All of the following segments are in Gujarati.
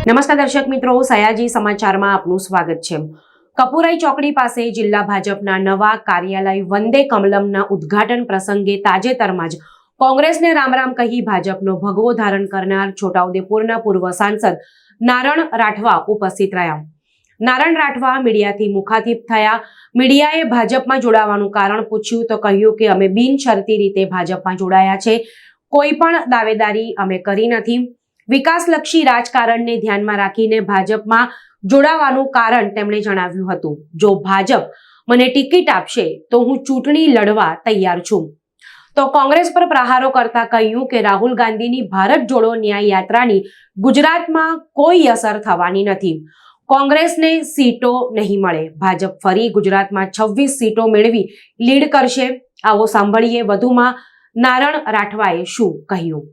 નમસ્કાર દર્શક મિત્રો, સયાજી સમાચારમાં આપનું સ્વાગત છે। કપુરાઈ ચોકડી પાસે જિલ્લા ભાજપના નવા કાર્યાલય વંદે કમલમના ઉદ્ઘાટન પ્રસંગે તાજેતરમાં જ કોંગ્રેસને રામ રામ કહી ભાજપનો ભગવો ધારણ કરનાર છોટાઉદેપુરના પૂર્વ સાંસદ નારણ રાઠવા ઉપસ્થિત રહ્યા। નારણ રાઠવા મીડિયાથી મુખાતિબ થયા। મીડિયાએ ભાજપમાં જોડાવાનું કારણ પૂછ્યું તો કહ્યું કે અમે બિનશરતી રીતે ભાજપમાં જોડાયા છે, કોઈ પણ દાવેદારી અમે કરી નથી। વિકાસલક્ષી રાજકારણને ધ્યાનમાં રાખીને ભાજપમાં જોડાવાનું કારણ તેમણે જણાવ્યું હતું। જો ભાજપ મને ટિકિટ આપશે તો હું ચૂંટણી લડવા તૈયાર છું। તો કોંગ્રેસ પર પ્રહારો કરતા કહ્યું કે રાહુલ ગાંધીની ભારત જોડો ન્યાય યાત્રાની ગુજરાતમાં કોઈ અસર થવાની નથી। કોંગ્રેસને સીટો નહીં મળે, ભાજપ ફરી ગુજરાતમાં 26 સીટો મેળવી લીડ કરશે। આવો સાંભળીએ વધુમાં નારણ રાઠવાએ શું કહ્યું।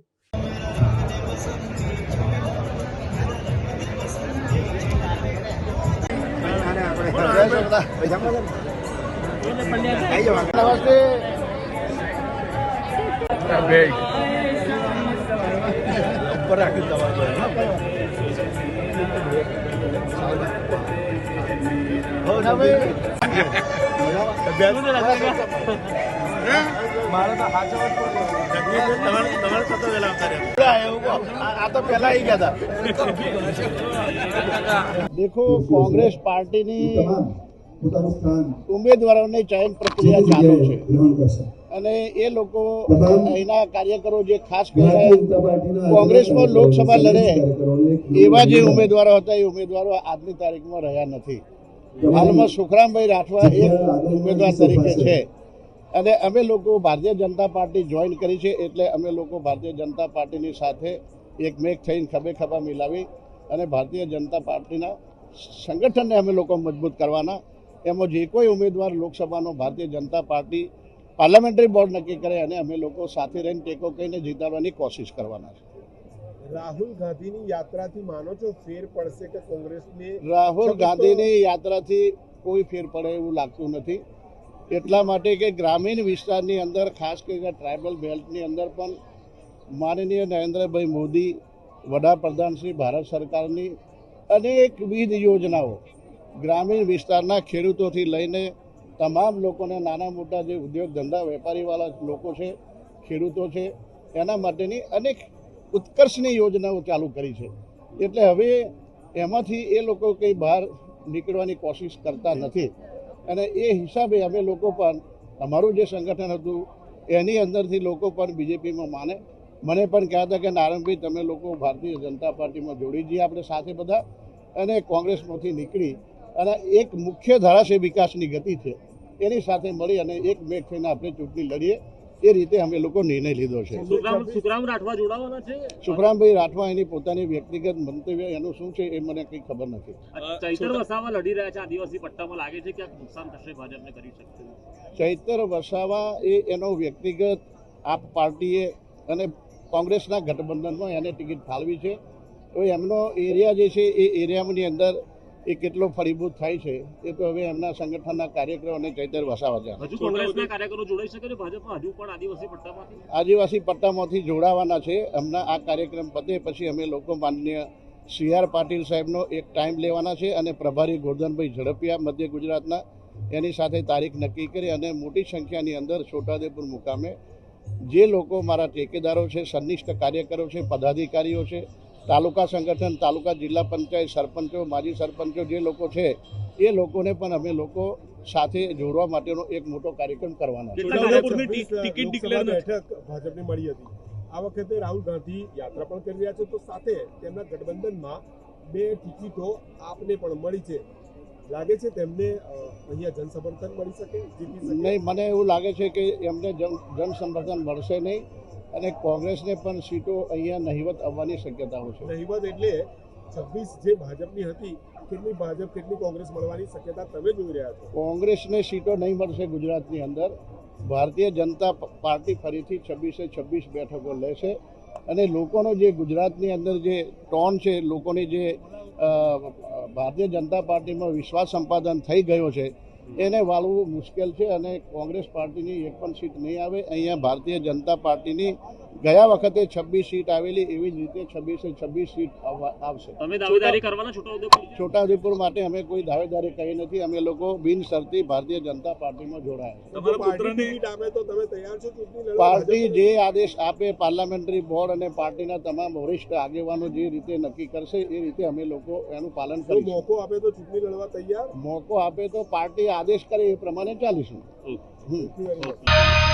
देखो, कांग्रेस पार्टी उम्मीदवारों चयन प्रक्रिया चालू है અને એ લોકો અહીંના કાર્યકરો જે ખાસ કરીને કોંગ્રેસમાં લોકસભા લડે એવા જે ઉમેદવારો હતા એ ઉમેદવારો આજની તારીખમાં રહ્યા નથી। હાલમાં સુખરામભાઈ રાઠવા એક ઉમેદવાર તરીકે છે અને અમે લોકો ભારતીય જનતા પાર્ટી જોઈન કરી છે, એટલે અમે લોકો ભારતીય જનતા પાર્ટીની સાથે એકમેક થઈને ખભે ખભા મિલાવી અને ભારતીય જનતા પાર્ટીના સંગઠનને અમે લોકો મજબૂત કરવાના। એમાં જે કોઈ ઉમેદવાર લોકસભાનો Bharatiya Janata party parliamentary board નક્કી કરે અને અમે લોકો સાથે રહીને ટેકો કહીને જીતાડવાની કોશિશ કરવાના છે। રાહુલ ગાંધીની યાત્રાથી માનો છો ફેર પડશે કે કોંગ્રેસને? રાહુલ ગાંધીની યાત્રાથી કોઈ ફેર પડે એવું લાગતું નથી, એટલા માટે કે ગ્રામીણ વિસ્તારની અંદર ખાસ કરીને ટ્રાઇબલ બેલ્ટની અંદર પણ માનનીય નરેન્દ્રભાઈ મોદી વડાપ્રધાન શ્રી ભારત સરકારની અનેકવિધ યોજનાઓ ગ્રામીણ વિસ્તારના ખેડૂતોથી લઈને તમામ લોકોને, નાના મોટા જે ઉદ્યોગ ધંધા વેપારીવાળા લોકો છે, ખેડૂતો છે, એના માટેની અનેક ઉત્કર્ષની યોજનાઓ ચાલુ કરી છે। એટલે હવે એમાંથી એ લોકો કંઈ બહાર નીકળવાની કોશિશ કરતા નથી અને એ હિસાબે અમે લોકો પણ અમારું જે સંગઠન હતું એની અંદરથી લોકો પણ બીજેપીમાં માને। મને પણ કહેતા હતા કે નારણભાઈ તમે લોકો ભારતીય જનતા પાર્ટીમાં જોડી જઈએ આપણે સાથે બધા, અને કોંગ્રેસમાંથી નીકળી અને એક મુખ્ય ધારા છે વિકાસની ગતિ છે એની સાથે મળી અને એક મેક થઈને આપણે ચૂંટણી લડીએ, એ રીતે અમે લોકો નિર્ણય લીધો છે। સુખરામ રાઠવા જોડાવાના છે? સુખરામભાઈ રાઠવા એની પોતાની વ્યક્તિગત મંતવ્ય એનું શું છે એ મને કંઈ ખબર નથી। ચૈતર વસાવા લડી રહ્યા છે આદિવાસી પટ્ટામાં, લાગે છે કે નુકસાન થશે ભાજપને કરી શકશે? ચૈતર વસાવા એનો વ્યક્તિગત આપ પાર્ટીએ અને કોંગ્રેસના ગઠબંધનમાં એને ટિકિટ ફાળવી છે, તો એમનો એરિયા જે છે એ એરિયાની અંદર એ કેટલો ફળીભૂત થાય છે એ તો હવે એમના સંગઠનના કાર્યકરો અને ચૈતર વસાવા છે। હજુ કોંગ્રેસના કાર્યકરો જોડાઈ શકે ને ભાજપમાં? હજુ પણ આદિવાસી પટ્ટામાંથી જોડાવાના છે। હમણાં આ કાર્યક્રમ પતે પછી અમે લોકો માનનીય CR પાટીલ સાહેબનો એક ટાઈમ લેવાના છે અને પ્રભારી ગોરધનભાઈ ઝડપિયા મધ્ય ગુજરાતના એની સાથે તારીખ નક્કી કરી અને મોટી સંખ્યાની અંદર છોટાઉદેપુર મુકામે જે લોકો મારા ટેકેદારો છે, સનિષ્ઠ કાર્યકરો છે, પદાધિકારીઓ છે, તાલુકા સંગઠન, તાલુકા જિલ્લા પંચાયત સરપંચો, માજી સરપંચો જે લોકો છે એ લોકોને પણ અમે લોકો સાથે જોડવા માટેનો એક મોટો કાર્યક્રમ કરવાના છે। ભાજપને મળી હતી, આ વખતે રાહુલ ગાંધી યાત્રા પણ કરી રહ્યા છે, તો સાથે તેમના ગઠબંધનમાં 2 ટિકિટો આપને પણ મળી છે, લાગે છે તેમને અહીંયા જનસમર્થન મળી શકે? નહીં, મને એવું લાગે છે કે એમને જનસમર્થન મળશે નહીં અને કોંગ્રેસને પણ સીટો અહીંયા નહિવત આવવાની શક્યતાઓ છે। નહિવત એટલે 26 જે ભાજપની હતી, કેટલી ભાજપ કેટલી કોંગ્રેસ મળવાની શક્યતા તમે જોઈ રહ્યા છો? કોંગ્રેસને સીટો નહીં મળશે ગુજરાતની અંદર। ભારતીય જનતા પાર્ટી ફરીથી 26 બેઠકો લેશે અને લોકોનો જે ગુજરાતની અંદર જે ટોન છે, લોકોની જે ભારતીય જનતા પાર્ટીમાં વિશ્વાસ સંપાદન થઈ ગયો છે એને વાળવું મુશ્કેલ છે અને કોંગ્રેસ પાર્ટીની એક પણ સીટ નહીં આવે। અહીંયા ભારતીય જનતા પાર્ટીની ગયા વખતે 26 સીટ આવેલી એવી જ રીતે 26 સીટ આવશે. તમે દાવેદારી કરવાના છોટાઉદેપુર? છોટાઉદેપુર માટે અમે કોઈ દાવેદારી કરી નથી. અમે લોકો બિનશરતી ભારતીય જનતા પાર્ટીમાં જોડાયા છે. જો પાર્ટી ટિકિટ આપે તો તમે તૈયાર છો ચૂંટણી લડવા? પાર્ટી જે આદેશ આપે, પાર્લામેન્ટરી બોર્ડ અને પાર્ટીના તમામ વરિષ્ઠ આગેવાનો જે રીતે નક્કી કરશે એ રીતે અમે લોકો એનું પાલન જો કરીશું. મોકો આપે તો ચૂંટણી લડવા તૈયાર? મોકો આપે તો પાર્ટી આદેશ કરે એ પ્રમાણે ચાલીશું. Okay. Hmm. Thank you very much.